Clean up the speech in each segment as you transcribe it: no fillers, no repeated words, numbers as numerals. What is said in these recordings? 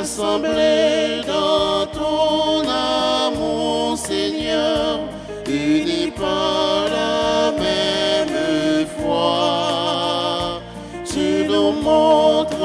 rassemblés dans ton amour, Seigneur, unis par la même foi. Tu nous montres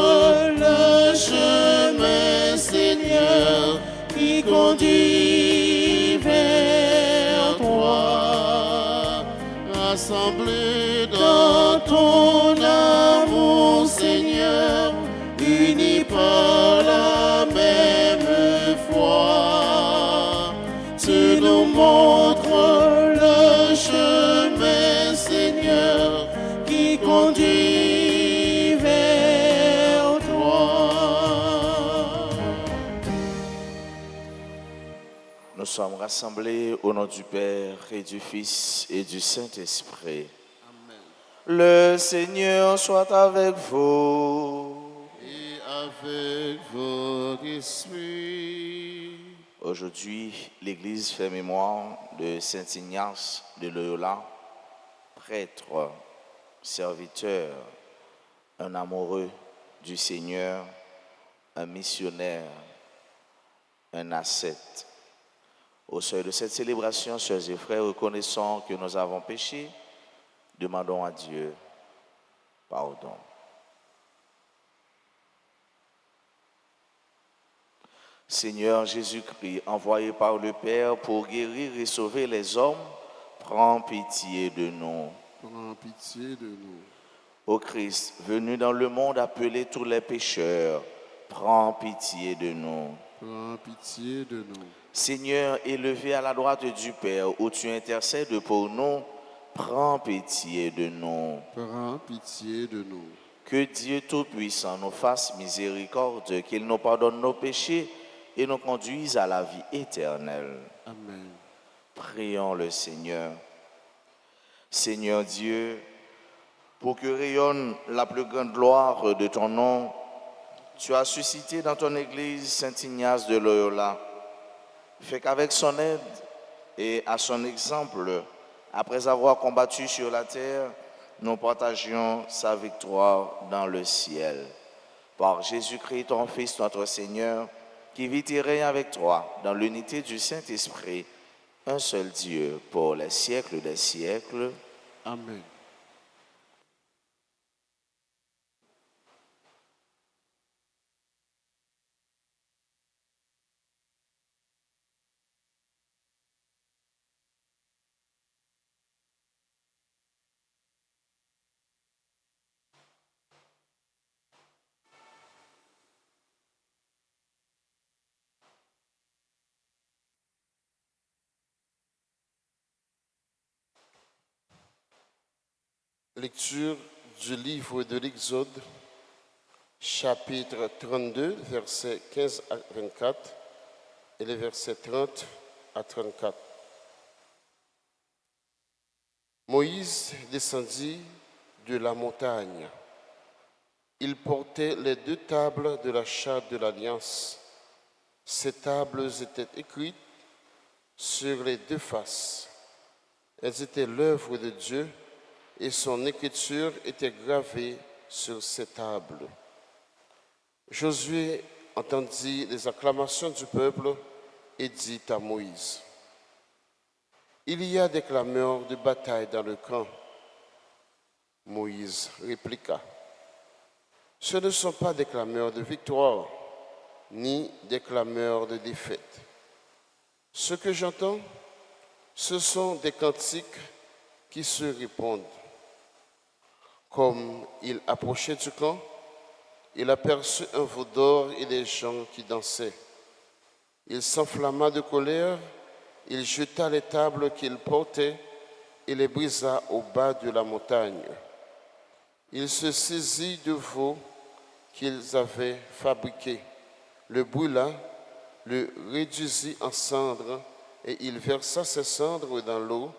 le chemin, Seigneur, qui conduit vers toi. Rassemblés dans ton amour, Seigneur, unis par la même foi. Tu nous montres le chemin, Seigneur, qui conduit vers toi. Nous sommes rassemblés au nom du Père et du Fils et du Saint-Esprit. Amen. Le Seigneur soit avec vous. Et avec votre esprit. Aujourd'hui, l'Église fait mémoire de Saint Ignace de Loyola, prêtre, serviteur, un amoureux du Seigneur, un missionnaire, un ascète. Au seuil de cette célébration, sœurs et frères, reconnaissons que nous avons péché, demandons à Dieu pardon. Seigneur Jésus-Christ, envoyé par le Père pour guérir et sauver les hommes, prends pitié de nous. Prends pitié de nous. Ô Christ, venu dans le monde appeler tous les pécheurs, prends pitié de nous. Prends pitié de nous. Seigneur, élevé à la droite du Père, où tu intercèdes pour nous, prends pitié de nous. Prends pitié de nous. Que Dieu Tout-Puissant nous fasse miséricorde, qu'il nous pardonne nos péchés et nous conduise à la vie éternelle. Amen. Prions le Seigneur. Seigneur Dieu, pour que rayonne la plus grande gloire de ton nom, tu as suscité dans ton Église Saint Ignace de Loyola. Fais qu'avec son aide et à son exemple, après avoir combattu sur la terre, nous partagions sa victoire dans le ciel. Par Jésus-Christ, ton Fils, notre Seigneur, qui vit et règne avec toi dans l'unité du Saint-Esprit, un seul Dieu, pour les siècles des siècles. Amen. Lecture du livre de l'Exode, chapitre 32, versets 15 à 24 et les versets 30 à 34. Moïse descendit de la montagne. Il portait les 2 tables de la charte de l'Alliance. Ces tables étaient écrites sur les 2 faces. Elles étaient l'œuvre de Dieu et son écriture était gravée sur ces tables. Josué entendit les acclamations du peuple et dit à Moïse, « Il y a des clameurs de bataille dans le camp. » Moïse répliqua, « Ce ne sont pas des clameurs de victoire, ni des clameurs de défaite. Ce que j'entends, ce sont des cantiques qui se répondent. » Comme il approchait du camp, il aperçut un veau d'or et des gens qui dansaient. Il s'enflamma de colère, il jeta les tables qu'il portait et les brisa au bas de la montagne. Il se saisit de veau qu'ils avaient fabriqué, le brûla, le réduisit en cendres et il versa ces cendres dans l'eau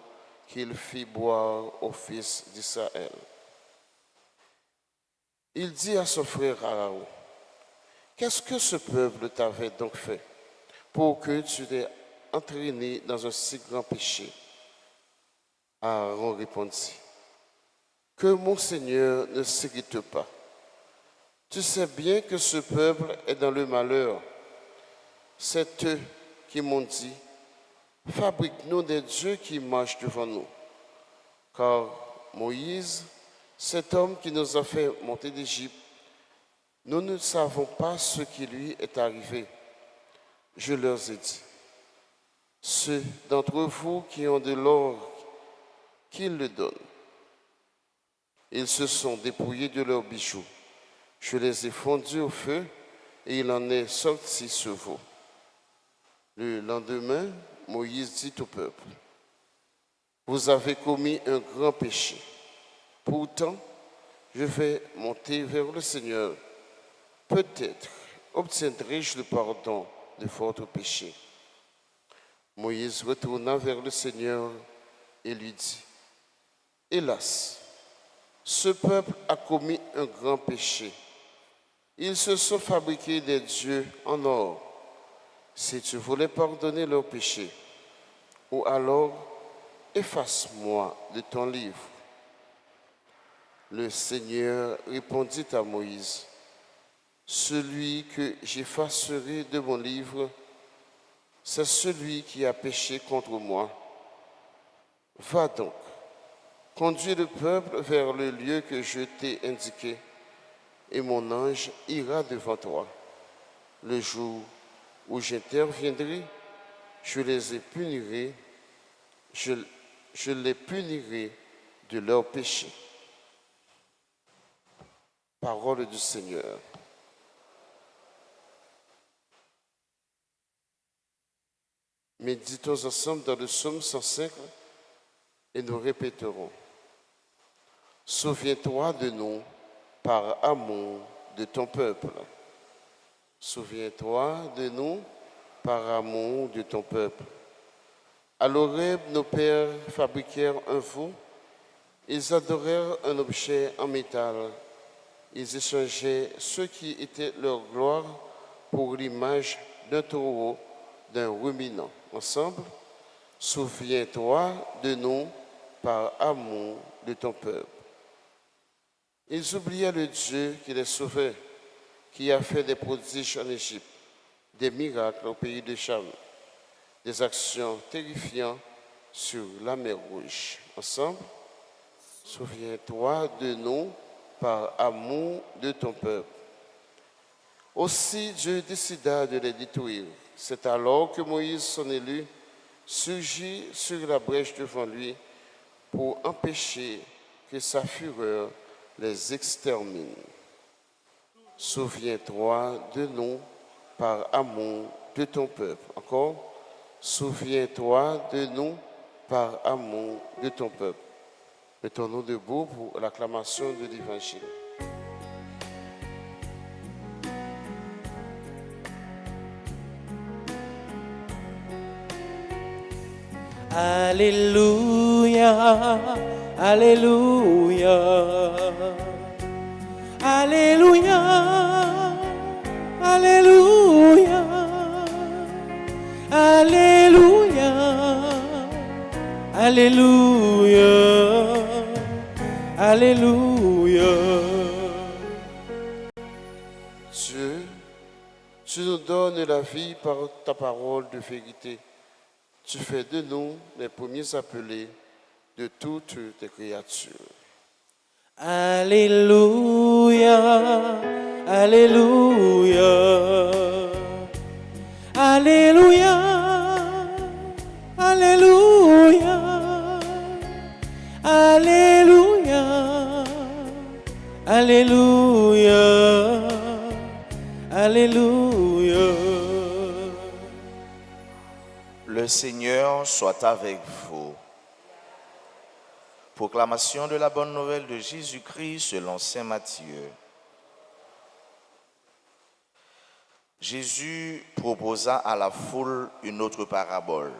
qu'il fit boire aux fils d'Israël. Il dit à son frère Aaron, « Qu'est-ce que ce peuple t'avait donc fait pour que tu t'aies entraîné dans un si grand péché ?» Aaron répondit, « Que mon Seigneur ne s'irrite pas. Tu sais bien que ce peuple est dans le malheur C'est eux qui m'ont dit, fabrique-nous des dieux qui marchent devant nous. Car Moïse, cet homme qui nous a fait monter d'Égypte, nous ne savons pas ce qui lui est arrivé. Je leur ai dit, ceux d'entre vous qui ont de l'or, qu'ils le donnent. Ils se sont dépouillés de leurs bijoux. Je les ai fondus au feu et il en est sorti ce veau. Le lendemain, Moïse dit au peuple, vous avez commis un grand péché. Pourtant, je vais monter vers le Seigneur. Peut-être obtiendrai-je le pardon de votre péché. Moïse retourna vers le Seigneur et lui dit, hélas, ce peuple a commis un grand péché. Ils se sont fabriqués des dieux en or. Si tu voulais pardonner leurs péchés, ou alors efface-moi de ton livre. Le Seigneur répondit à Moïse, celui que j'effacerai de mon livre, c'est celui qui a péché contre moi. Va donc, conduis le peuple vers le lieu que je t'ai indiqué, et mon ange ira devant toi. Le jour où j'interviendrai, je les punirai de leurs péchés. Parole du Seigneur. Méditons ensemble dans le psaume 105 et nous répéterons. Souviens-toi de nous par amour de ton peuple. Souviens-toi de nous par amour de ton peuple. À l'Horeb, nos pères fabriquèrent un veau. Ils adorèrent un objet en métal. Ils échangeaient ce qui était leur gloire pour l'image d'un taureau, d'un ruminant. Ensemble, souviens-toi de nous par amour de ton peuple. Ils oubliaient le Dieu qui les sauvait, qui a fait des prodiges en Égypte, des miracles au pays de Cham, des actions terrifiantes sur la mer Rouge. Ensemble, souviens-toi de nous par amour de ton peuple. Aussi Dieu décida de les détruire. C'est alors que Moïse, son élu, surgit sur la brèche devant lui pour empêcher que sa fureur les extermine. Souviens-toi de nous par amour de ton peuple. Encore, souviens-toi de nous par amour de ton peuple. Mettons-nous debout pour l'acclamation de l'Évangile. Alléluia, Alléluia, Alléluia, Alléluia, Alléluia, Alléluia, Alléluia. Dieu, tu nous donnes la vie par ta parole de vérité. Tu fais de nous les premiers appelés de toutes tes créatures. Alléluia, Alléluia, Alléluia, Alléluia, Alléluia, Alléluia, Alléluia. Le Seigneur soit avec vous. Proclamation de la bonne nouvelle de Jésus-Christ selon saint Matthieu. Jésus proposa à la foule une autre parabole.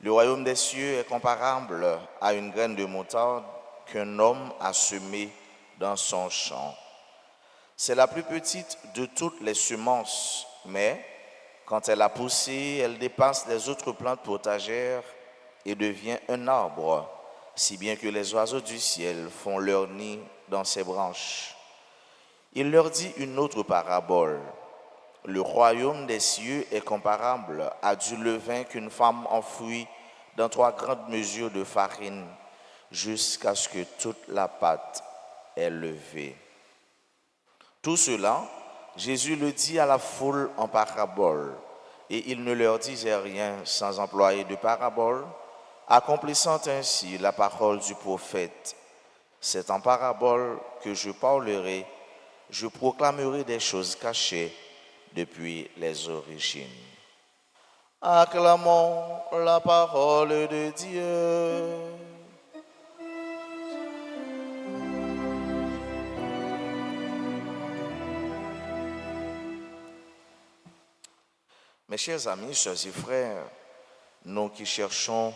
Le royaume des cieux est comparable à une graine de moutarde qu'un homme a semée dans son champ. C'est la plus petite de toutes les semences, mais quand elle a poussé, elle dépasse les autres plantes potagères et devient un arbre, si bien que les oiseaux du ciel font leur nid dans ses branches. Il leur dit une autre parabole. Le royaume des cieux est comparable à du levain qu'une femme enfouit dans 3 grandes mesures de farine jusqu'à ce que toute la pâte est levée. Tout cela, Jésus le dit à la foule en parabole, et il ne leur disait rien sans employer de parabole, accomplissant ainsi la parole du prophète. C'est en parabole que je parlerai, je proclamerai des choses cachées depuis les origines. Acclamons la parole de Dieu. Mes chers amis, sœurs et frères, nous qui cherchons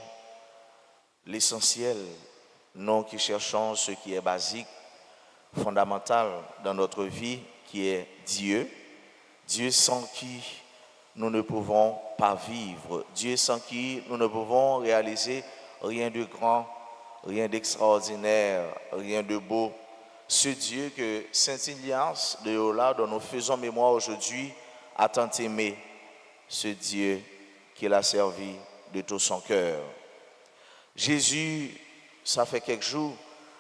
l'essentiel, nous qui cherchons ce qui est basique, fondamental dans notre vie, qui est Dieu, Dieu sans qui nous ne pouvons pas vivre, Dieu sans qui nous ne pouvons réaliser rien de grand, rien d'extraordinaire, rien de beau. Ce Dieu que Saint Ignace de Loyola, dont nous faisons mémoire aujourd'hui, a tant aimé. Ce Dieu qu'il a servi de tout son cœur. Jésus, ça fait quelques jours,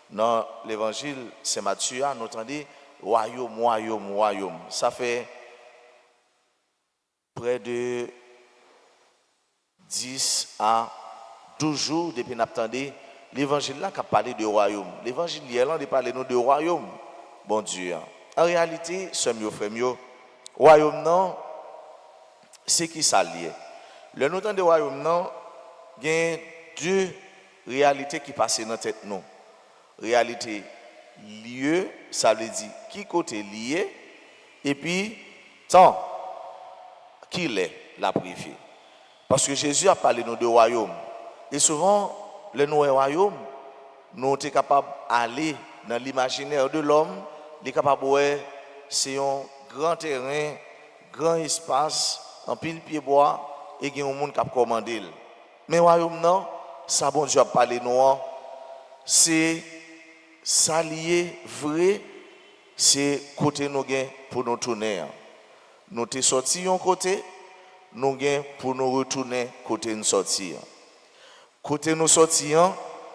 dans l'évangile Saint Matthieu, nous entendons royaume, royaume, royaume. Ça fait près de 10 à 12 jours depuis nous attendons l'évangile là qui a parlé de royaume. L'évangile là, il parle de royaume. Bon Dieu. En réalité, c'est mieux, frère, mieux. Royaume, non. C'est qui ça lié. Le notant de royaume, non, il y a 2 réalités qui passent dans la tête. Non. Réalité lieu, ça veut dire qui côté lié, et puis temps, qui l'est, la privé. Parce que Jésus a parlé de royaume. Et souvent, le royaume, nous sommes capables d'aller dans l'imaginaire de l'homme, nous sommes capables de c'est un grand terrain, grand espace, en pile pied bois et il y a un monde qui a commandé. Mais le royaume, non, ça, bon Dieu a parlé nous, c'est ça lié vrai, c'est côté nous pour nous tourner. Nous sommes sortis d'un côté, nous sommes pour nous retourner côté nous sortir. Côté nous sortir,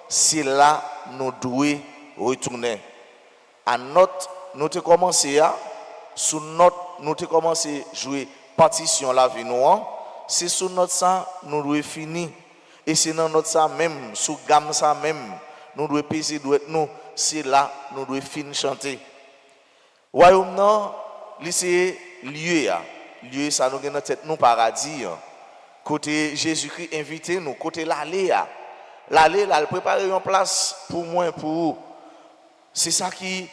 c'est là nous devons retourner. À notre, nous avons commencé à, sous notre, nous avons commencé à jouer partition la vie nous, c'est sous notre ça nous devons finir. Et c'est dans notre ça même, sous gamme ça même, nous devons peser, nous, c'est là nous devons finir chanter. Royaume non, c'est lieu, lieu ça nous gagne dans tête nous paradis. Côté Jésus-Christ invité nous, côté l'aller, l'aller là, il prépare une place pour moi, pour vous. C'est ça qui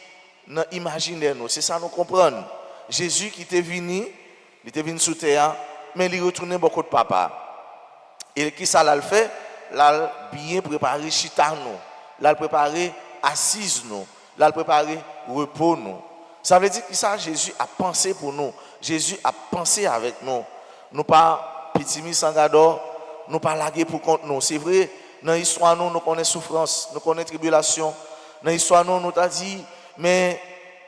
nous imagine nous, c'est ça nous comprendre. Jésus qui était venu, il était venu sous terre, mais il retourné beaucoup de papa. Et qui ça l'a fait? L'a bien préparé chita nous, l'a préparé assise nous, l'a préparé repos nous. Ça veut dire que ça Jésus a pensé pour nous. Jésus a pensé avec nous. Nous pas petit mis sans gado, nous pas laguer pour compte nous. C'est vrai, dans l'histoire nous connaissons souffrance, nous connaissons tribulation. Dans l'histoire nous t'a dit mais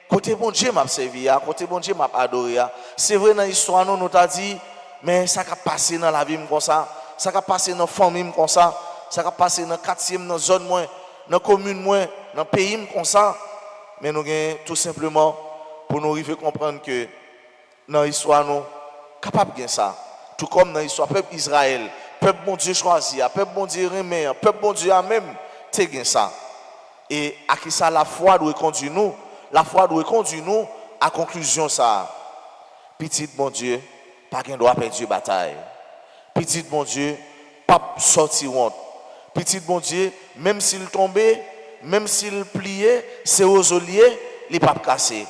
côté bon Dieu m'a servi, côté bon Dieu m'a adoré. C'est vrai dans l'histoire nous t'a dit mais ça a passé dans la vie comme ça, ça a passé dans la famille comme ça, ça a passé dans le quartier, dans la zone moins, dans la commune moins, dans le pays comme ça. Mais nous avons tout simplement pour nous arriver à comprendre que dans l'histoire nous capable de ça. Tout comme dans l'histoire peuple Israël, peuple bon Dieu choisi, peuple bon Dieu remet, peuple bon Dieu a même t'es ça. Et à qui ça la foi doit conduire nous, la foi doit conduire nous à conclusion ça. Petit bon Dieu, pas qu'un doit perdre bataille. Petit bon Dieu, pas sortir honte. Petit bon Dieu, même s'il tombait, même s'il pliait, c'est aux oliers, il pas cassé.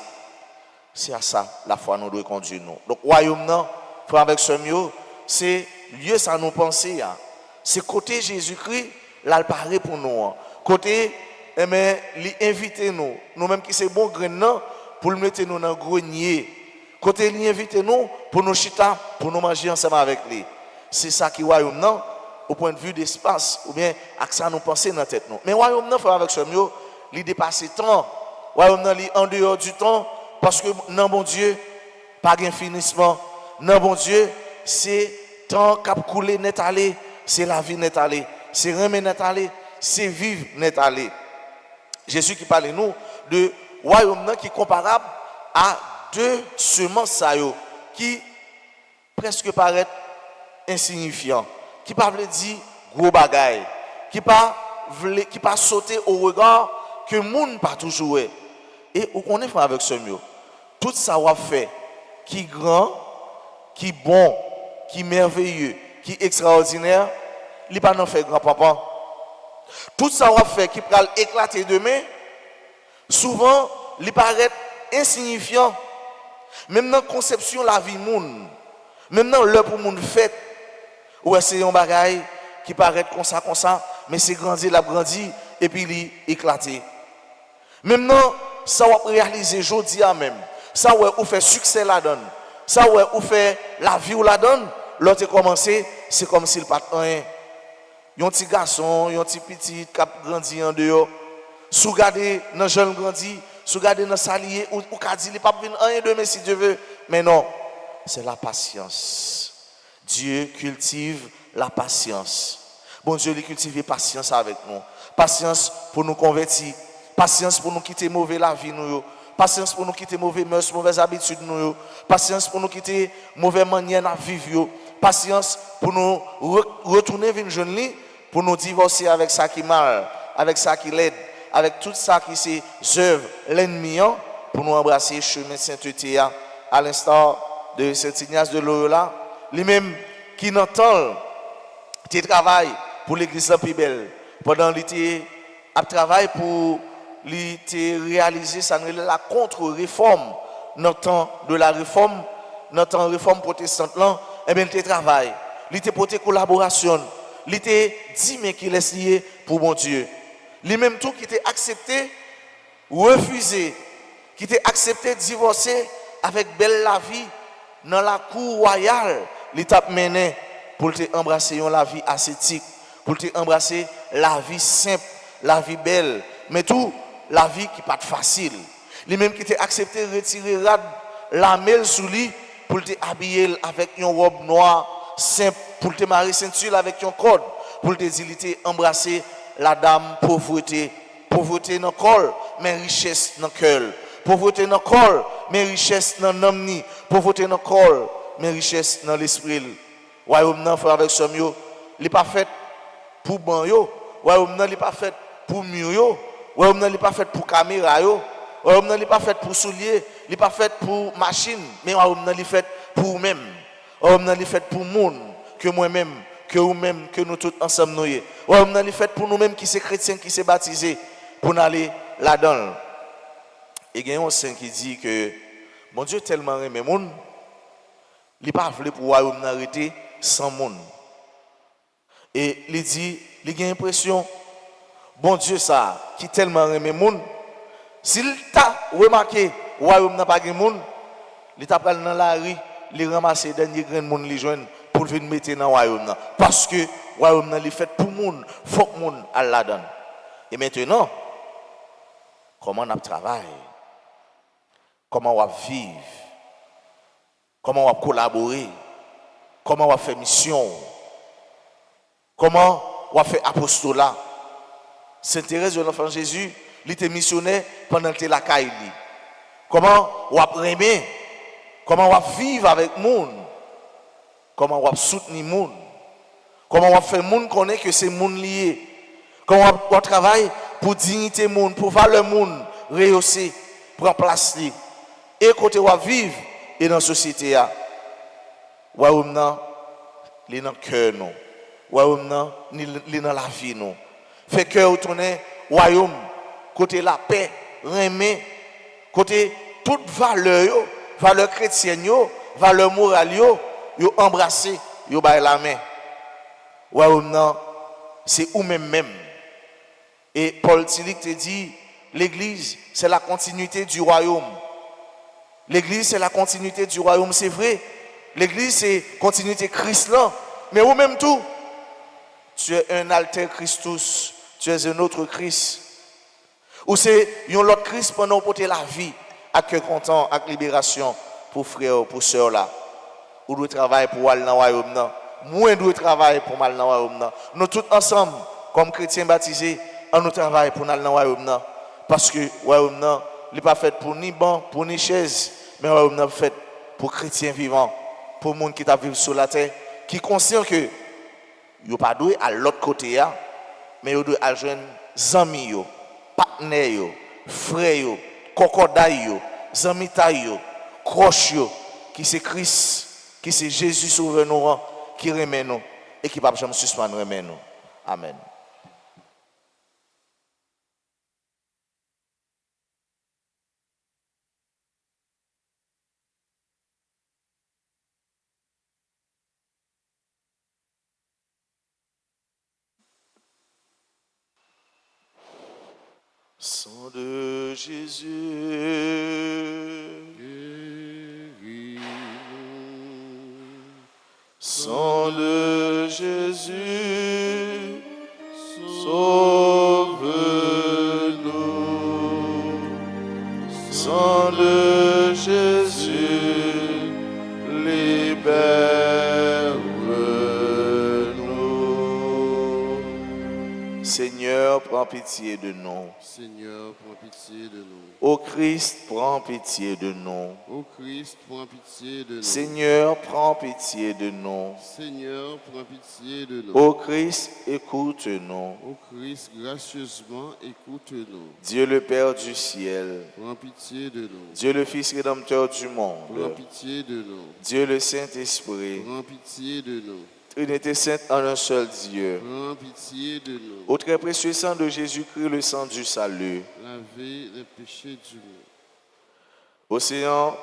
C'est à ça la foi nous doit conduire nous. Donc royaume non, frère avec ce mieux, c'est lieu ça nous penser. C'est côté Jésus-Christ, là il paraît pour nous. Côté mais l'inviter nous, nous-mêmes qui c'est bon grain pour le mettre nous dans le grenier. Côté l'inviter nous pour nous chita, pour nous manger ensemble avec lui. C'est ça qui royaume non au point de vue d'espace ou bien avec ça nous penser dans la tête nous. Mais royaume non frère avec ce mieux, il dépasse le temps. Royaume non en dehors du temps parce que non bon Dieu pas de finissement. non bon Dieu, c'est temps cap couler net aller, c'est la vie net aller, c'est remet net aller, c'est vivre net aller. Jésus qui parle nous de royaume qui est comparable à deux semences qui presque paraissent insignifiants, qui ne veulent pas dire gros bagaille, qui ne pas sauter au regard que le monde pas toujours. Et on est avec ce mieux. Tout ça va fait qui grand, qui bon, qui merveilleux, qui extraordinaire, il pas non fait grand-papa. Tout ça va fait qui va éclater demain, souvent, il paraît insignifiant. Même dans la conception de la vie monde, même dans l'heure pour monde fait, ou c'est un bagaille qui paraît comme ça, mais c'est grandi, et puis il éclaté. Même dans ça va réaliser aujourd'hui même, ça va ou fait succès la donne, ça va ou fait la vie ou la donne, l'autre commencé, c'est comme s'il pas rien. Un petit garçon, un petit petit qui a grandi en dehors, sous garder dans jeune grandi, sous garder dans salier ou qu'a dit il pas venir rien demain si Dieu veut, mais non, c'est la patience. Dieu cultive la patience. Bon Dieu, il cultive la patience avec nous. Patience pour nous convertir, patience pour nous quitter mauvaise la vie nous, patience pour nous quitter mauvaises mœurs, mauvaises habitudes nous, patience pour nous quitter mauvaise manière à vivre, patience pour nous retourner vers une jeune lit, pour nous divorcer avec ça qui mal, avec ça qui l'aide, avec tout ça qui c'est œuvre l'ennemi, pour nous embrasser le chemin de sainteté à l'instar de Saint Ignace de Loyola, lui-même qui n'entend qui travaille pour l'église la plus belle, pendant qu'il travaille pour réaliser ça la contre-réforme, dans le temps de la réforme, dans le temps de réforme protestante là, eh bien il travaille, il était pour collaboration, il était dit mais qu'il est lié pour mon Dieu. Lui-même tout qui était accepté, refusé, qui était accepté divorcer avec belle la vie dans la cour royale, l'étape menée pour te embrasser la vie ascétique, pour te embrasser la vie simple, la vie belle, mais tout la vie qui pas facile. Lui-même qui était accepté retirer la mêle sous lui pour te habiller avec une robe noire simple, pour te marier ceinture avec un code, pour te dire embrasser la dame pauvreté dans le col, mais richesse dans le cœur. Pauvreté dans le col, mais richesse dans l'âme. Pauvreté dans le col, mais richesse dans l'esprit. Royaume nan frère avec somme yo, il pas fait pour ban yo. Royaume nan il pas fait pour mur yo. Royaume nan il pas fait pour caméra yo. Royaume nan il pas fait pour soulier, il pas fait pour machine, mais royaume nan il fait pour même. Royaume nan il fait pour monde que moi-même, que vous-même, que nous tous ensemble nous. Royaume nan il fait pour nous-mêmes qui sommes chrétiens, qui sommes baptisés, pour nous aller là-dedans. Et il y a un saint qui dit que mon Dieu tellement aimé le monde, il n'a pas voulu pour royaume arrêter sans monde. Et il dit, il a l'impression, bon Dieu ça, qui tellement aimé le monde, s'il t'a remarqué, royaume n'a pas de monde, il t'a pris dans la rue, il ramasse les derniers grains de monde, les jeunes, pour venir mettre dans le royaume. Parce que le royaume est fait pour le monde, il faut que le monde aille là-dedans. Et maintenant, comment on travaille? Comment on va vivre? Comment on va collaborer? Comment on va faire mission? Comment on va faire apostolat? Sainte Thérèse de l'Enfant Jésus, il était missionnaire pendant que la caille. Comment on va aimer? Comment on va vivre avec le monde? Comment on va soutenir le monde? Comment on va faire le monde connaître que c'est le monde lié? Comment on va travailler pour dignité le monde, pour valeur le monde, rehausser, prendre place. Et côté on va vivre et dans la société, royaume nan, il est dans le cœur nous. Royaume nan, il est dans la vie nous. Fait cœur tourner royaume côté la paix, remet côté toute valeur chrétienne valeur morale yo embrasser, yo bailler la main. Royaume nan, c'est ou même. Et Paul Tillich te dit l'église c'est la continuité du royaume. L'église, c'est la continuité du royaume, c'est vrai. L'église, c'est la continuité de Christ là. Mais ou même tout, tu es un alter Christus, tu es un autre Christ. Ou c'est un autre Christ pendant porter la vie, à cœur content, à libération pour frère, pour sœur là. ou doit travailler pour aller dans le royaume non. Moi doit travailler pour aller dans le royaume non. Nous tous ensemble comme chrétiens baptisés, on nous travaille pour aller dans le royaume non parce que le royaume non, il n'est pas fait pour ni banc, pour ni chaise, mais le royaume non fait pour chrétiens vivants, pour les gens qui vivent sur la terre, qui sont conscients que ils ne pas doué à l'autre côté mais ils doivent à joindre amis yo, partenaires yo, frères yo, cocodaille yo, amis taille yo, croche yo, qui c'est Christ, qui c'est Jésus sauveur nous, qui remet nous et qui ne va jamais suspendre remet nous. Amen. Sang de Jésus, sang de Jésus, sauve-nous. Sang de Jésus, libère-nous. Seigneur, prends pitié de nous. Seigneur, prends pitié de nous. Ô Christ, prends pitié de nous. Ô Christ, prends pitié de nous. Seigneur, prends pitié de nous. Seigneur, prends pitié de nous. Ô Christ, écoute-nous. Ô Christ, gracieusement, écoute-nous. Dieu le Père du ciel, Prends pitié de nous. Dieu le Fils rédempteur du Prends monde, pitié de nous. Dieu le Saint-Esprit, Prends pitié de nous. Trinité sainte en un seul Dieu. Prends pitié de nous. Au très précieux sang de Jésus-Christ, le sang du salut. Lavez les péchés du monde. Océan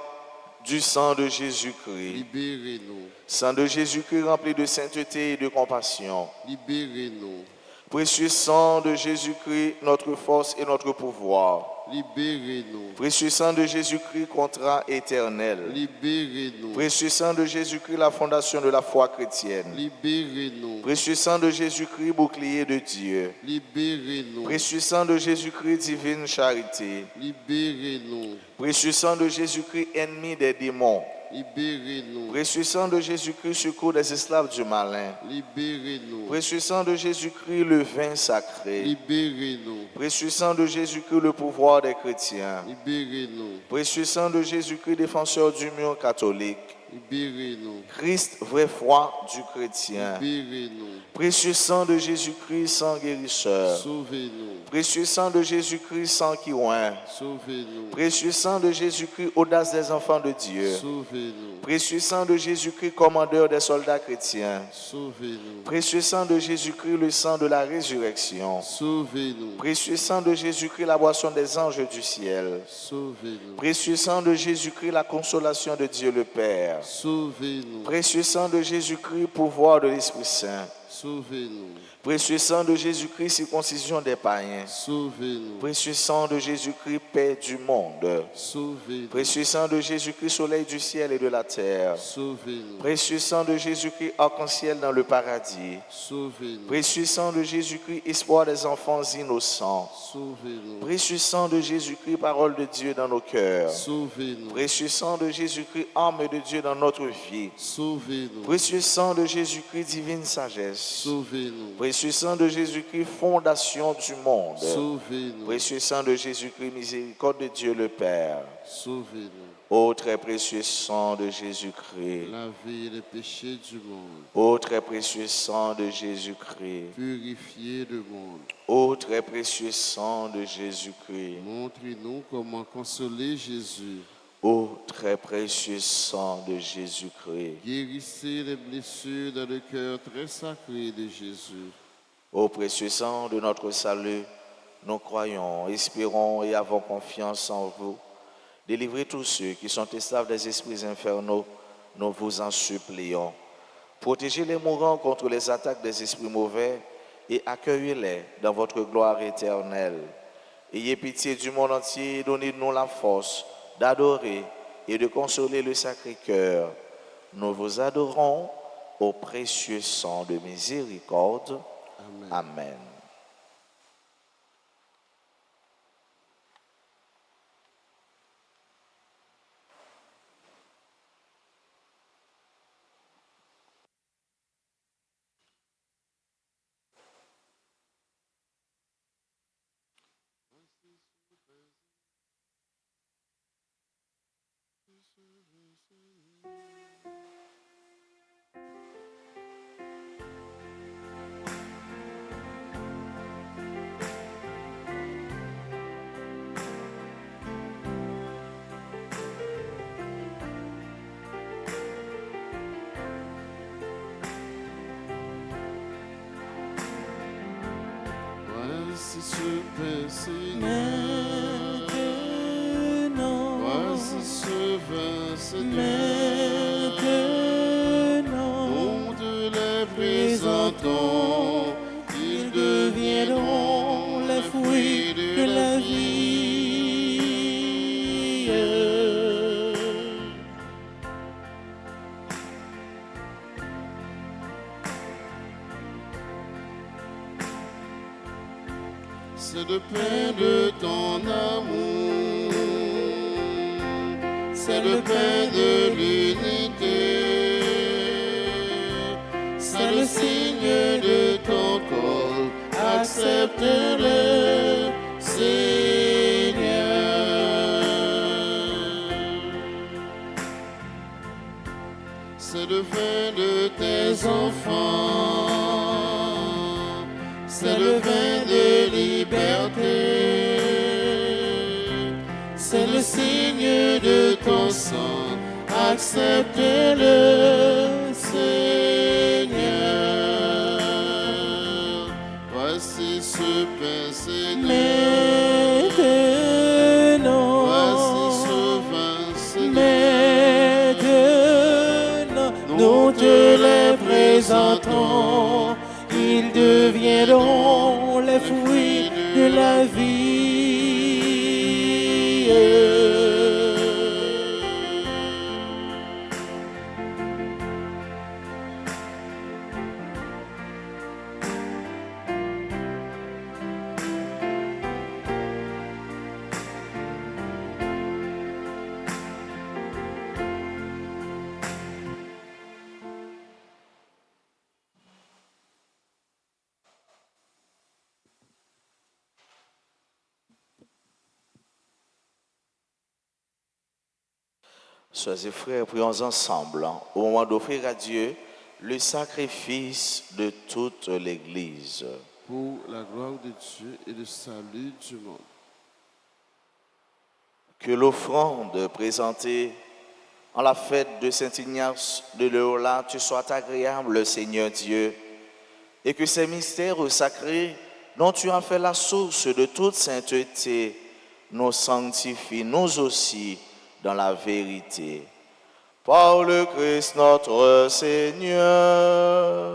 du sang de Jésus-Christ. Libérez-nous. Sang de Jésus-Christ rempli de sainteté et de compassion. Libérez-nous. Précieux sang de Jésus-Christ, notre force et notre pouvoir. Libérez-nous. Précieux sang de Jésus-Christ, contrat éternel. Libérez-nous. Précieux sang de Jésus-Christ, la fondation de la foi chrétienne. Libérez-nous. Précieux sang de Jésus-Christ, bouclier de Dieu. Libérez-nous. Précieux sang de Jésus-Christ, divine charité. Libérez-nous. Précieux sang de Jésus-Christ, ennemi des démons. Libérez-nous. Précieux sang de Jésus-Christ, secours des esclaves du malin. Libérez-nous. Précieux sang de Jésus-Christ, le vin sacré. Libérez-nous. Précieux sang de Jésus-Christ, le pouvoir des chrétiens. Libérez-nous. Précieux sang de Jésus-Christ, défenseur du mur catholique. Libérez-nous. Christ, vraie foi du chrétien. Libérez-nous. Précieux sang de Jésus-Christ, sang guérisseur. Sauvez-nous. Précieux sang de Jésus-Christ, sang qui oint. Sauvez-nous. Précieux sang de Jésus-Christ, audace des enfants de Dieu. Sauvez-nous. Précieux sang de Jésus-Christ, commandeur des soldats chrétiens. Sauvez-nous. Précieux sang de Jésus-Christ, le sang de la résurrection. Sauvez-nous. Précieux sang de Jésus-Christ, la boisson des anges du ciel. Sauvez-nous. Précieux sang de Jésus-Christ, la consolation de Dieu le Père. Sauvez-nous. Précieux sang de Jésus-Christ, pouvoir de l'Esprit Saint. Sauvez-nous. Précieux sang de Jésus-Christ, circoncision des païens. Sauvez-nous. Précieux sang de Jésus-Christ, paix du monde. Sauvez-nous. Précieux sang de Jésus-Christ, soleil du ciel et de la terre. Sauvez-nous. Précieux sang de Jésus-Christ, arc-en-ciel dans le paradis. Sauvez-nous. Précieux sang de Jésus-Christ, espoir des enfants innocents. Sauvez-nous. Précieux sang de Jésus-Christ, parole de Dieu dans nos cœurs. Sauvez-nous. Précieux sang de Jésus-Christ, arme de Dieu dans notre vie. Sauvez-nous. Précieux sang de Jésus-Christ, divine sagesse. Sauvez-nous. Précieux sang de Jésus-Christ, fondation du monde. Sauvez-nous. Précieux sang de Jésus-Christ, miséricorde de Dieu le Père. Sauvez-nous. Ô très précieux sang de Jésus-Christ. Lavez les péchés du monde. Ô très précieux sang de Jésus-Christ. Purifiez le monde. Ô très précieux sang de Jésus-Christ. Montrez-nous comment consoler Jésus. Ô très précieux sang de Jésus-Christ. Guérissez les blessures dans le cœur très sacré de Jésus. Ô précieux sang de notre salut, nous croyons, espérons et avons confiance en vous. Délivrez tous ceux qui sont esclaves des esprits infernaux, nous vous en supplions. Protégez les mourants contre les attaques des esprits mauvais et accueillez-les dans votre gloire éternelle. Ayez pitié du monde entier et donnez-nous la force d'adorer et de consoler le Sacré-Cœur. Nous vous adorons au précieux sang de miséricorde. Amen. Amen. Voici ce pain, Seigneur. Maintenant, Voici ce vin, Seigneur. maintenant, Nous te les présentons. Ils deviendront les fruits de la vie. C'est le pain de ton amour, c'est le pain de l'unité, c'est le signe de ton corps, accepte-le, Seigneur. C'est le vin de tes enfants, c'est le vin de liberté, c'est le signe de ton sang, accepte-le, Seigneur. Voici ce pain, Seigneur. maintenant, Voici ce vin, Seigneur. maintenant, nous te les présentons. Ils deviendront les fruits de la vie. Soeurs et frères, prions ensemble au moment d'offrir à Dieu le sacrifice de toute l'Église. Pour la gloire de Dieu et le salut du monde. Que l'offrande présentée en la fête de Saint-Ignace de Loyola te soit agréable, Seigneur Dieu, et que ces mystères sacrés dont tu as fait la source de toute sainteté nous sanctifient, nous aussi, dans la vérité. Par le Christ notre Seigneur.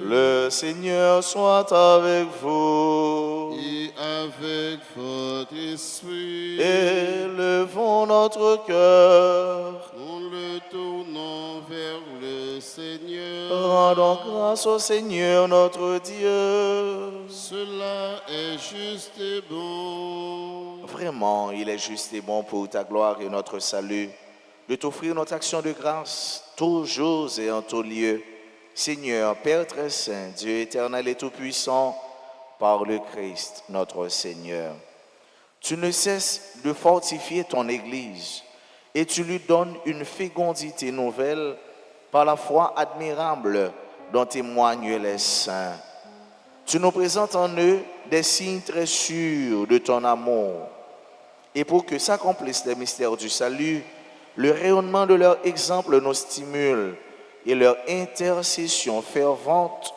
Le Seigneur soit avec vous. Et avec votre esprit, Élevons notre cœur. nous le tournons vers le Seigneur. Rendons grâce au Seigneur notre Dieu. Cela est juste et bon. Vraiment, il est juste et bon pour ta gloire et notre salut de t'offrir notre action de grâce toujours et en tout lieu. Seigneur, Père très saint, Dieu éternel et tout-puissant, par le Christ notre Seigneur. Tu ne cesses de fortifier ton Église et tu lui donnes une fécondité nouvelle par la foi admirable dont témoignent les saints. Tu nous présentes en eux des signes très sûrs de ton amour. Et pour que s'accomplissent les mystères du salut, le rayonnement de leur exemple nous stimule et leur intercession fervente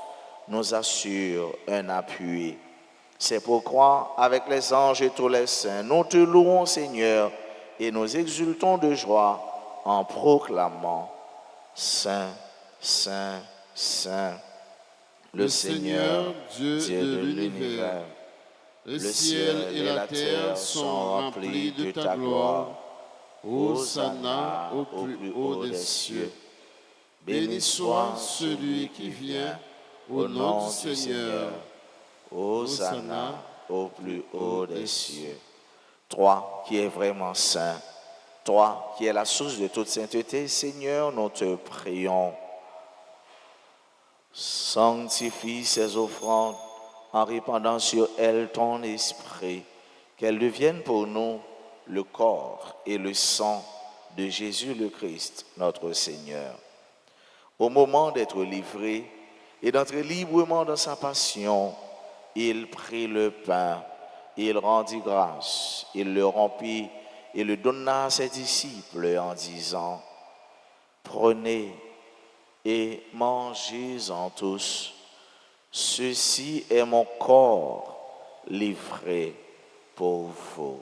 nous assure un appui. C'est pourquoi, avec les anges et tous les saints, nous te louons, Seigneur, et nous exultons de joie en proclamant Saint, Saint, Saint, le Seigneur, Dieu de l'univers. Le ciel et la terre sont remplis de ta gloire. Hosanna au plus haut des cieux. Béni soit celui qui vient au nom du Seigneur. Hosanna au plus haut des cieux. Toi qui es vraiment saint, toi qui es la source de toute sainteté, Seigneur, nous te prions. Sanctifie ces offrandes en répandant sur elles ton esprit, qu'elles deviennent pour nous le corps et le sang de Jésus le Christ, notre Seigneur. Au moment d'être livré et d'entrer librement dans sa passion, il prit le pain, il rendit grâce, il le rompit et le donna à ses disciples en disant, « Prenez et mangez-en tous. Ceci est mon corps livré pour vous. »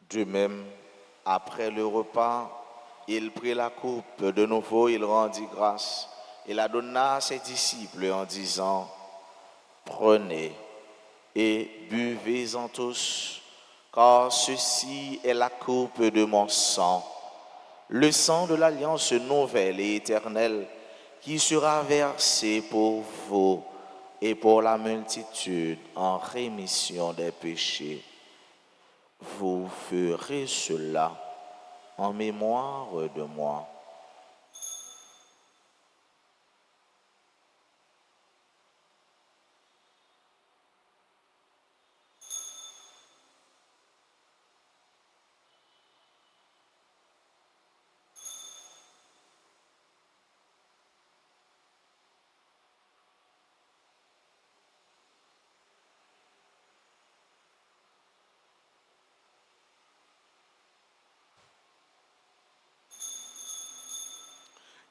De même, après le repas, il prit la coupe de nouveau, il rendit grâce et la donna à ses disciples en disant, « Prenez et buvez-en tous, car ceci est la coupe de mon sang, le sang de l'alliance nouvelle et éternelle qui sera versé pour vous et pour la multitude en rémission des péchés. Vous ferez cela en mémoire de moi. »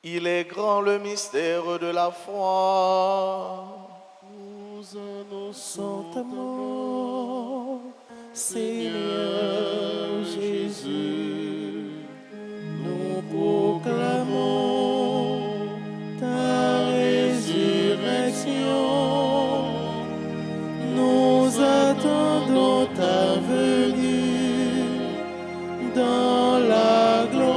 Il est grand le mystère de la foi. Nous annonçons Sans ta mort, Seigneur Jésus, nous proclamons ta résurrection. Nous attendons ta venue dans la gloire.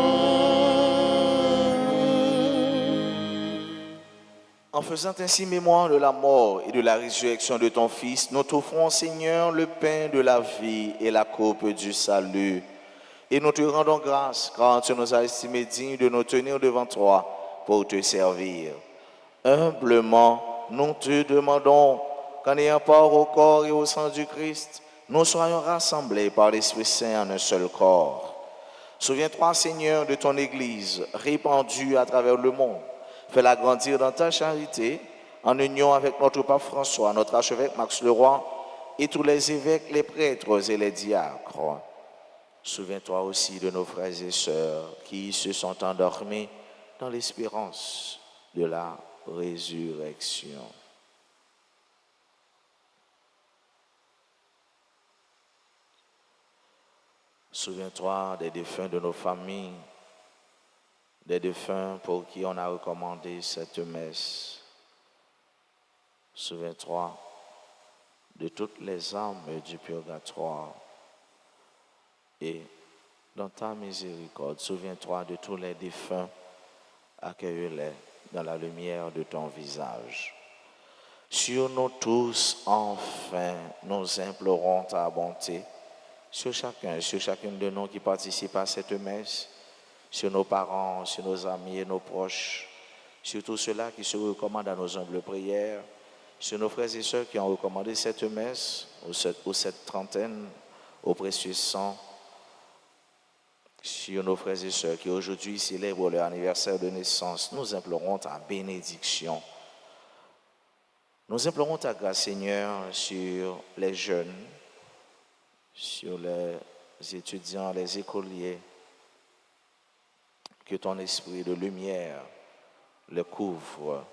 En faisant ainsi mémoire de la mort et de la résurrection de ton Fils, nous t'offrons, Seigneur, le pain de la vie et la coupe du salut. Et nous te rendons grâce, car tu nous as estimés dignes de nous tenir devant toi pour te servir. Humblement, nous te demandons qu'en ayant part au corps et au sang du Christ, nous soyons rassemblés par l'Esprit Saint en un seul corps. Souviens-toi, Seigneur, de ton Église répandue à travers le monde. Fais-la grandir dans ta charité, en union avec notre pape François, notre archevêque Max Leroy, et tous les évêques, les prêtres et les diacres. Souviens-toi aussi de nos frères et sœurs qui se sont endormis dans l'espérance de la résurrection. Souviens-toi des défunts de nos familles, des défunts pour qui on a recommandé cette messe. Souviens-toi de toutes les âmes du purgatoire. Et dans ta miséricorde, souviens-toi de tous les défunts, accueille-les dans la lumière de ton visage. Sur nous tous, enfin, nous implorons ta bonté, sur chacune de nous qui participe à cette messe, sur nos parents, sur nos amis et nos proches, sur tous ceux-là qui se recommandent à nos humbles prières, sur nos frères et sœurs qui ont recommandé cette messe, ou cette trentaine, au précieux sang, sur nos frères et sœurs qui aujourd'hui célèbrent leur anniversaire de naissance, nous implorons ta bénédiction. Nous implorons ta grâce, Seigneur, sur les jeunes, sur les étudiants, les écoliers, que ton esprit de lumière le couvre.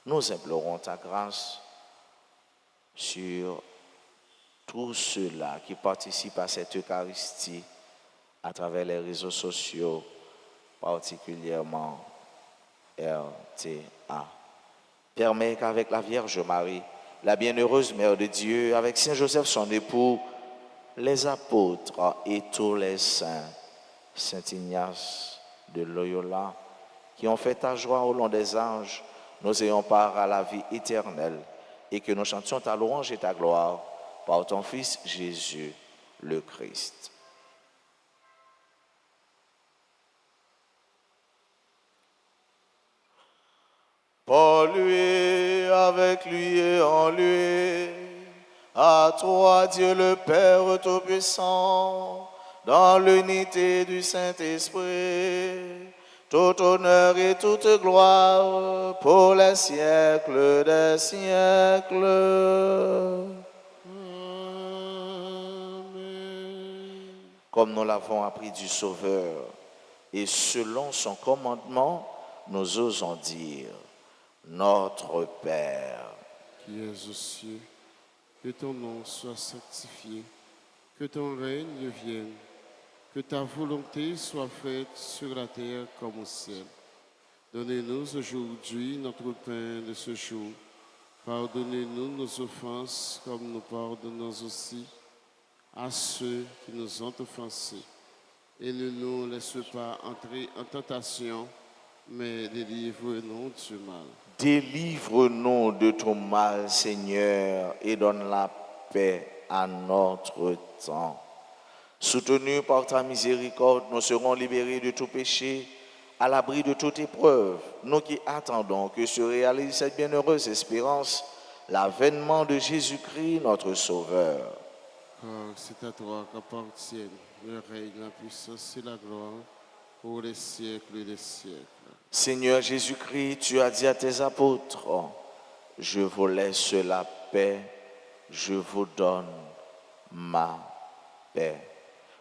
Nous implorons ta grâce sur tous ceux-là qui participent à cette Eucharistie à travers les réseaux sociaux, particulièrement RTA. Permets qu'avec la Vierge Marie, la bienheureuse Mère de Dieu, avec Saint Joseph son époux, les apôtres et tous les saints, Saint Ignace de Loyola, qui ont fait ta joie au long des âges, nous ayons part à la vie éternelle et que nous chantions ta louange et ta gloire par ton Fils Jésus, le Christ. Par lui, avec lui et en lui, à toi Dieu le Père Tout-Puissant, dans l'unité du Saint-Esprit, tout honneur et toute gloire pour les siècles des siècles. Amen. Comme nous l'avons appris du Sauveur, et selon son commandement, nous osons dire, Notre Père, Qui es aux cieux, que ton nom soit sanctifié, que ton règne vienne, que ta volonté soit faite sur la terre comme au ciel. Donnez-nous aujourd'hui notre pain de ce jour. Pardonnez-nous nos offenses comme nous pardonnons aussi à ceux qui nous ont offensés. Et ne nous laisse pas entrer en tentation, mais délivre-nous du mal. délivre-nous de tout mal, Seigneur, et donne la paix à notre temps. Soutenus par ta miséricorde, nous serons libérés de tout péché, à l'abri de toute épreuve, nous qui attendons que se réalise cette bienheureuse espérance, l'avènement de Jésus-Christ, notre Sauveur. Car c'est à toi qu'appartiennent le règne, la puissance et la gloire pour les siècles des siècles. Seigneur Jésus-Christ, tu as dit à tes apôtres, je vous laisse la paix, je vous donne ma paix.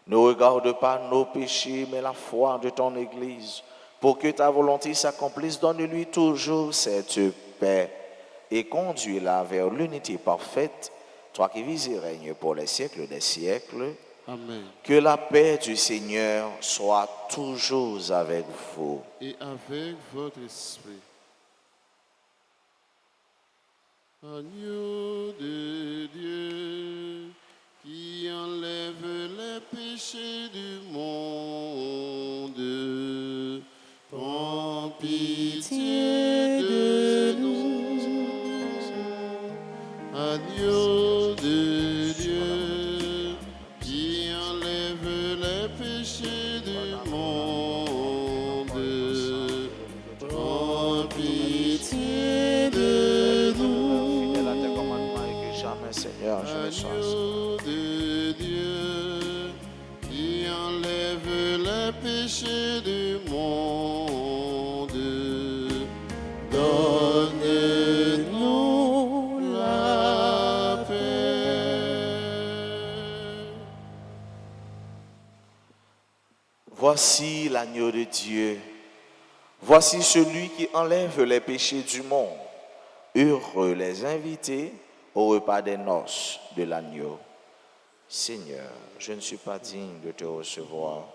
Ne regarde pas nos péchés, mais la foi de ton Église. Pour que ta volonté s'accomplisse, donne-lui toujours cette paix et conduis-la vers l'unité parfaite, toi qui vis et règnes pour les siècles des siècles. Amen. Que la paix du Seigneur soit toujours avec vous. Et avec votre esprit. Agneau de Dieu, qui enlève les péchés du monde, prends pitié de nous. Agneau de Dieu, qui enlève les péchés du monde, prends pitié de nous. Fidèle à tes commandements et que jamais, Seigneur, je ne sois ainsi. Agneau de Dieu, qui enlève les péchés du monde, donne-nous la paix. Voici l'agneau de Dieu. Voici celui qui enlève les péchés du monde. Heureux les invités au repas des noces de l'agneau. Seigneur, je ne suis pas digne de te recevoir,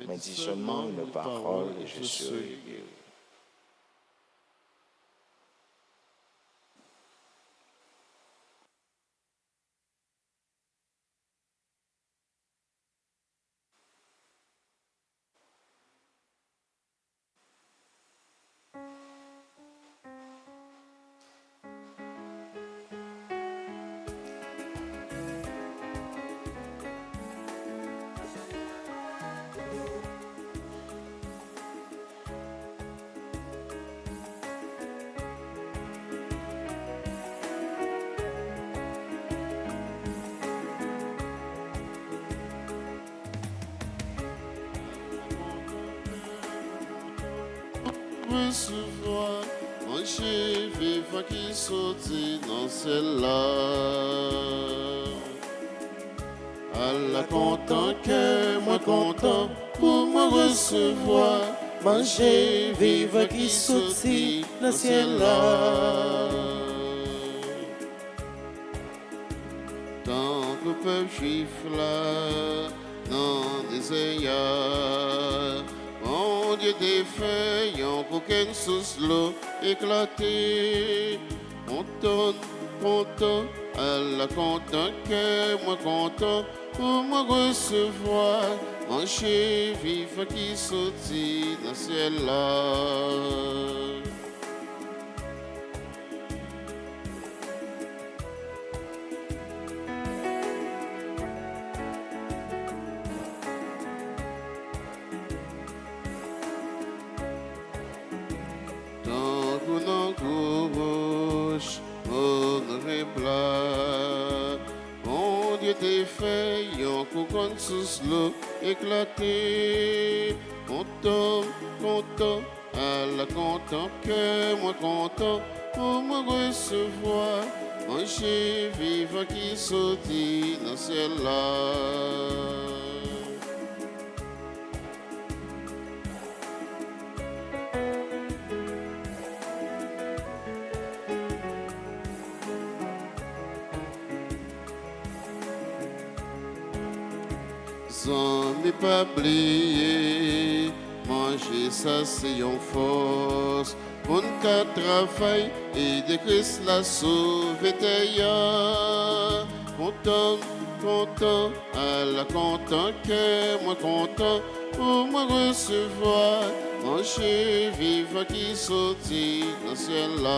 mais dis seulement une parole et je serai guéri. Recevoir, manger, vivre qui sortit dans celle-là. Allah content, que moi content, pour me recevoir, manger, vivre qui sortit dans celle-là. Tant que peuple juif là, dans des désert, mon Dieu des feuilles, pour qu'une source l'eau éclatée. Content, Allah content, que moi content, pour me recevoir, manger, vivre qui sortit dans le ciel là. tant qu'on compte sous l'eau éclaté. Content, content, à la content que moi content pour me recevoir. Manger vivant qui sortit dans ciel-là. Sans ne pas oublier, manger ça c'est une force. Bon qu'à travail et de Christ la sauver. Content, content, à la content que moi content pour me recevoir. Manger vivant qui sortit dans le ciel là.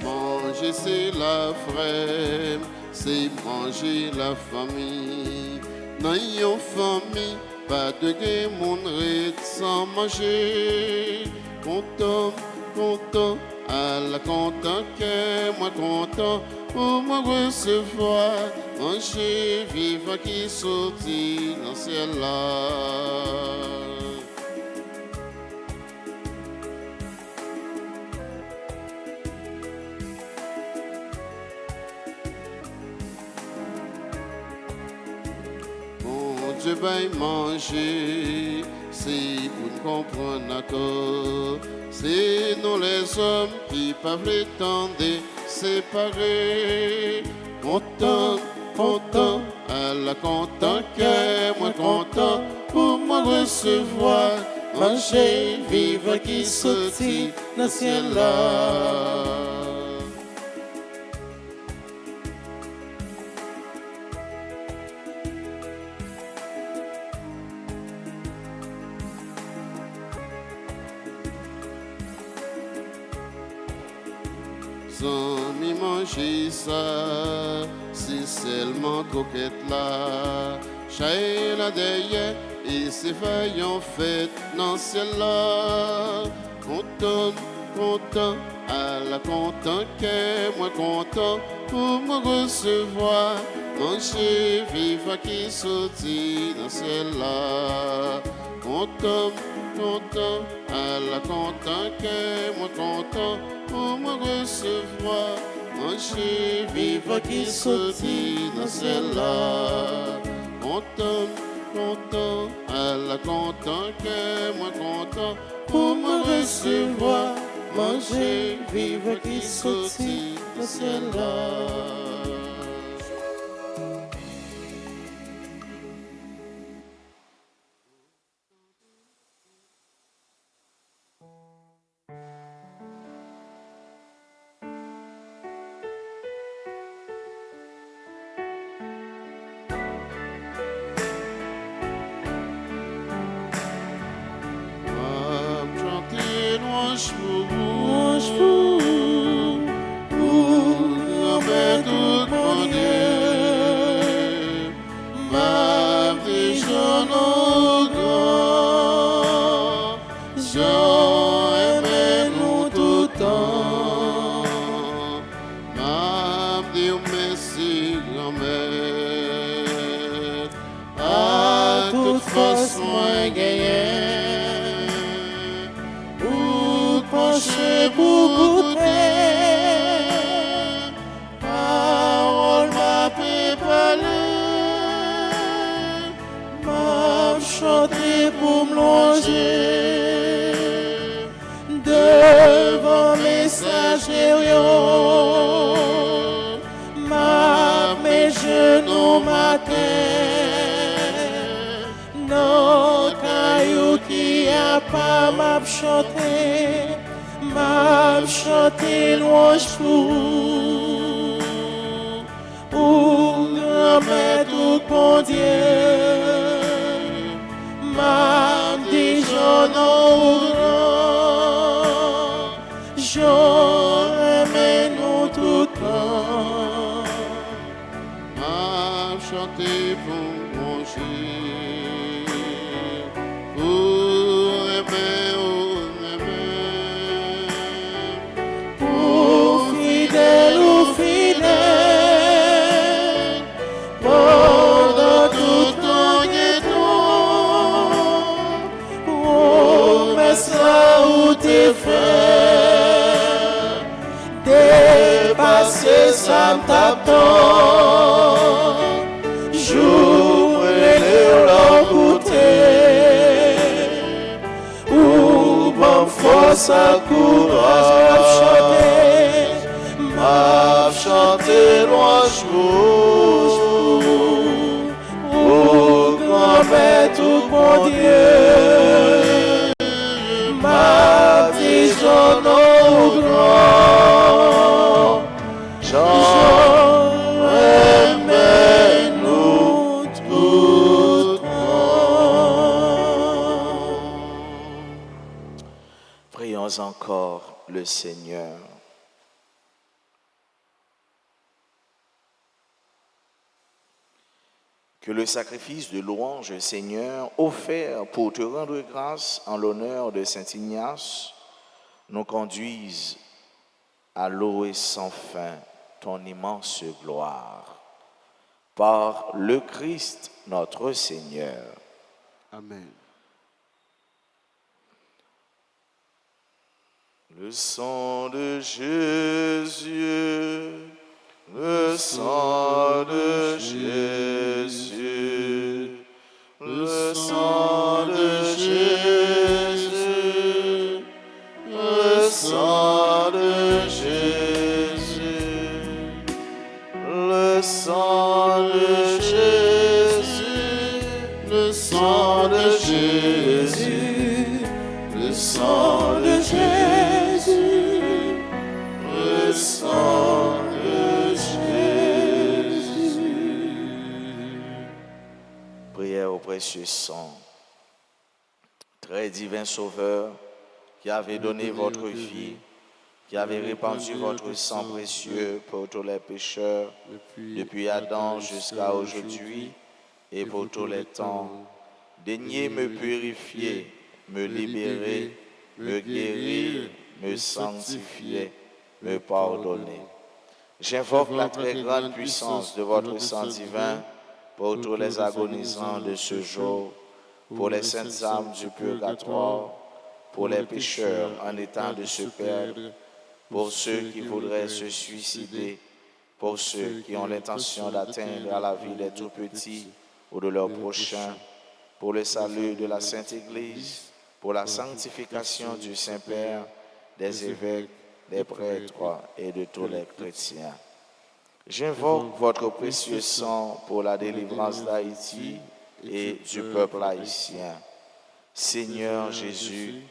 Manger c'est la frème, c'est manger la famille. Dans une famille, pas de guerre, mon reste sans manger. Content, content, à la content que moi content pour me recevoir. Manger vivant qui sortit dans le ciel là. Dieu va manger, c'est pour nous comprendre d'accord. C'est nous les hommes qui peuvent les tendre séparer. Content, content, à la content que moi content pour me recevoir. Manger, vivre qui sortit dans le ciel là. Sans m'y manger ça, c'est seulement coquette là. J'ai la derrière et c'est vaillant fait dans celle-là. Content, content, à la content que moi content pour me recevoir. Manger, vivre qui sortit dans celle-là. Content, content, à la content que moi content pour me recevoir. Manger, vivre qui sortit dans celle-là. Content, content, à la content que moi content pour me recevoir. Manger, vivre qui sortit dans celle-là. Devant messager, mes genoux matin, non caillou qui a pas m'a chanté louange pour grand-mère tout bon Dieu, m'a dit j'aurais nous tout temps. M'a chanté pour manger. t'attend, j'ouvre leur côté, ou bon force à courage, m'a chanté louange au grand Père tout bon Dieu, m'a dit son nom grand, j'en remets nous tout grand. Prions encore le Seigneur. Que le sacrifice de louange, Seigneur, offert pour te rendre grâce en l'honneur de Saint Ignace, nous conduise à louer sans fin ton immense gloire. Par le Christ, notre Seigneur. Amen. Le sang de Jésus, le sang de Jésus, le sang de Jésus, le sang de Jésus, le sang de Jésus, Le sang de Jésus, Le sang de Jésus, le sang de Jésus. Prière au précieux sang. Très divin Sauveur, qui avez donné votre vie, qui avez répandu votre sang précieux pour tous les pécheurs, depuis Adam jusqu'à aujourd'hui, et pour tous les temps, daignez me purifier, me libérer, me guérir, me sanctifier, me pardonner. J'invoque la très grande puissance de votre sang divin pour tous les agonisants de ce jour, pour les saintes âmes du purgatoire, pour les pécheurs en état de se perdre, pour ceux qui voudraient se suicider, pour ceux qui ont l'intention d'atteindre à la vie des tout-petits ou de leurs prochains, pour le salut de la Sainte Église, pour la sanctification du Saint-Père, des évêques, des prêtres et de tous les chrétiens. J'invoque votre précieux sang pour la délivrance d'Haïti et du peuple haïtien. Seigneur Jésus,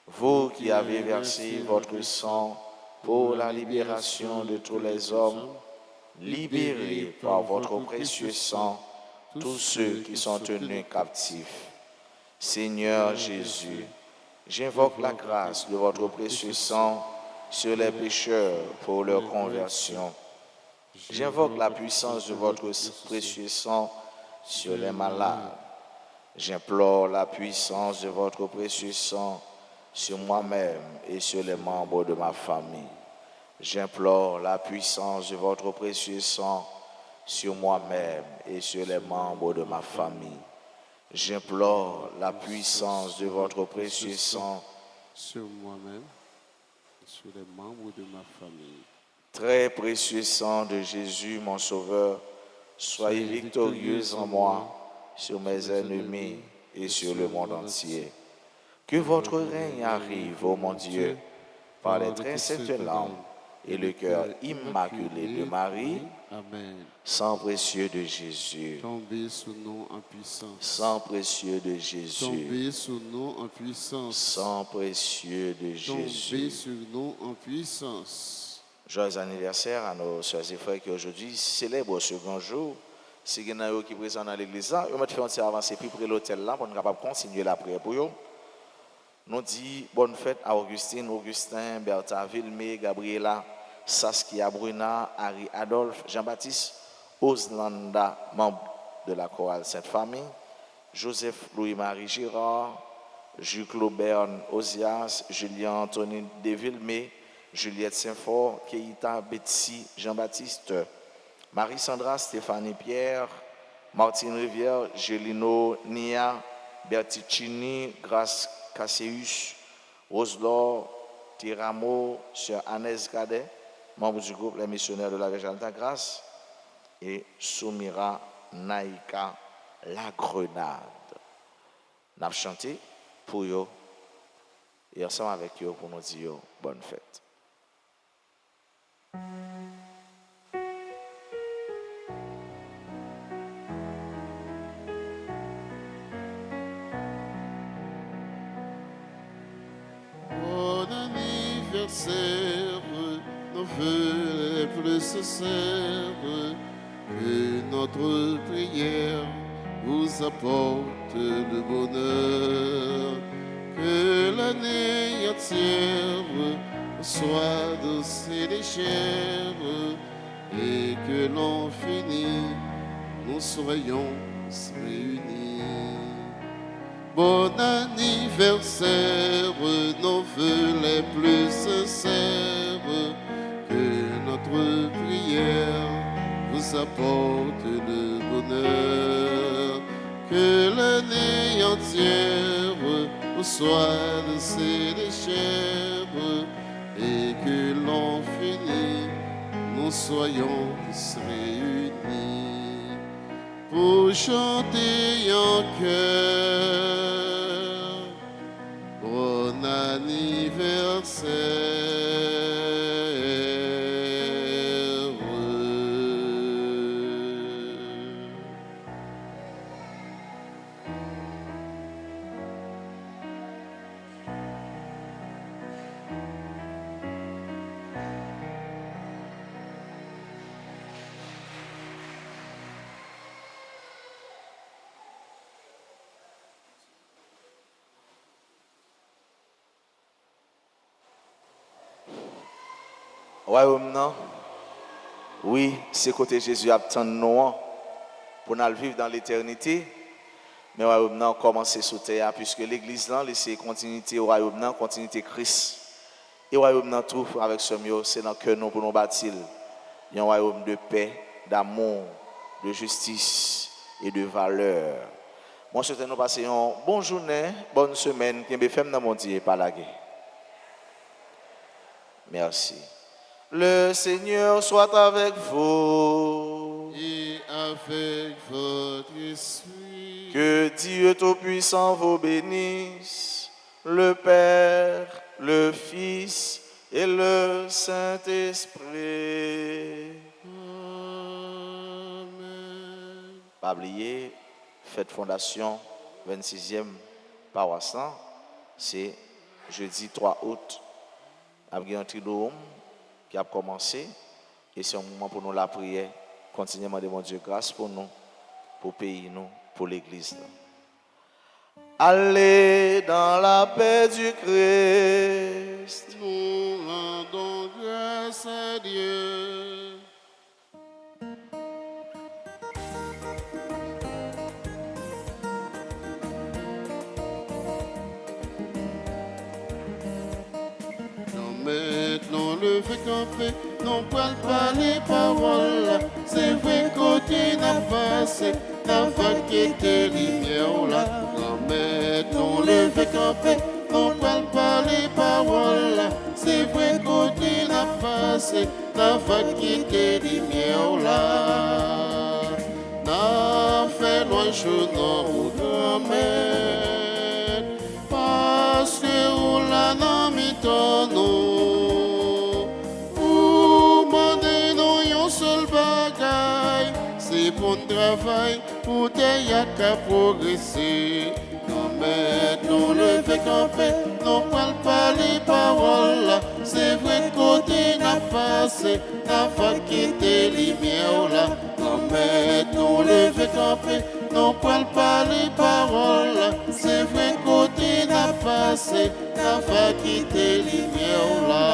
vous qui avez versé votre sang pour la libération de tous les hommes, libérez par votre précieux sang tous ceux qui sont tenus captifs. Seigneur Jésus, j'invoque la grâce de votre précieux sang sur les pécheurs pour leur conversion. J'invoque la puissance de votre précieux sang sur les malades. J'implore la puissance de votre précieux sang sur moi-même et sur les membres de ma famille. J'implore la puissance de votre précieux sang sur moi-même et sur les membres de ma famille. J'implore la puissance de votre précieux sang sur moi-même et sur les membres de ma famille. Très précieux sang de Jésus, mon Sauveur, soyez victorieux en moi, sur mes ennemis et sur le monde entier. Que votre règne arrive, ô mon Dieu, par les très saintes larmes et le cœur immaculé de Marie, Amen. sang précieux de Jésus, Tombez sous nous en puissance. sang précieux de Jésus, Tombez sous nous en puissance. sang précieux de Tombez Jésus. sur nous en puissance. Joyeux anniversaire à nos soeurs et frères qui aujourd'hui célèbrent ce grand jour. Si vous avez qui présent dans l'église, on va faire un petit avancer plus près de l'hôtel là pour nous capable continuer la prière pour eux. Nous disons bonne fête à Augustine, Augustin, Bertha, Vilmé, Gabriela, Saskia, Bruna, Harry, Adolphe, Jean-Baptiste, Oslanda, membre de la chorale Sainte-Famille, Joseph Louis-Marie Girard, Jules Claubert Osias, Julien Anthony Desvillemé, Juliette Saint-Fort, Keita Betsy, Jean-Baptiste, Marie-Sandra Stéphanie Pierre, Martine Rivière, Gélino Nia, Berticini, Grace Casseus, Roselor, Tiramo, Sœur Annès Cadet, membre du groupe Les Missionnaires de la Région de Grâce, et Soumira Naïka La Grenade. Nous avons chanté pour eux et ensemble avec eux pour nous dire bonne fête. Bon anniversaire, nos vœux les plus sincères, que notre prière vous apporte le bonheur, que l'année entière soit douce et légère, et que l'on finit, nous soyons réunis. Bon anniversaire, nos vœux les plus sincères, que notre prière vous apporte le bonheur, que l'année entière vous soit douce et légère, et que l'on finit, nous soyons réunis pour chanter en chœur. Bon anniversaire. Royaume non? Oui, c'est côté Jésus attend nous pour nous vivre dans l'éternité. Mais royaume non commencer sous terre puisque l'église là c'est continuité au royaume non, continuité Christ. Et royaume non trouve avec ce mieux, c'est dans cœur nous pour nous bâtir. Il y a un royaume de paix, d'amour, de justice et de valeur. Moi je souhaite nous passer une bonne journée, bonne semaine, qui est fait dans mon Dieu par la guerre. Merci. Le Seigneur soit avec vous. Et avec votre esprit. Que Dieu Tout-Puissant vous bénisse, le Père, le Fils et le Saint-Esprit. Amen. Pas oublier, fête fondation 26e paroisse, c'est jeudi 3 août. Après un triduum qui a commencé et c'est un moment pour nous la prière. Continuez à demander mon Dieu grâce pour nous, pour le pays, nous, pour l'église. Allez dans la paix du Christ. Nous rendons grâce à Dieu. Maintenant le fait camper, non parle pas les paroles. C'est vrai côté n'a passé, n'a pas quitté lumière là. Maintenant le fait camper, non parle pas les paroles. C'est vrai côté n'a passé, n'a pas quitté lumière là. N'a fait loin chaud non ou grand-mère, parce que on l'a non mitonneau. C'est bon travail pour te y'a qu'à progresser. Non maintenant le fait camper, non parle pas les paroles. C'est vrai côté n'a passé, n'a pas quitté lumière là. Non maintenant le fait camper, non parle pas les paroles. C'est vrai côté n'a passé, n'a pas quitté lumière là.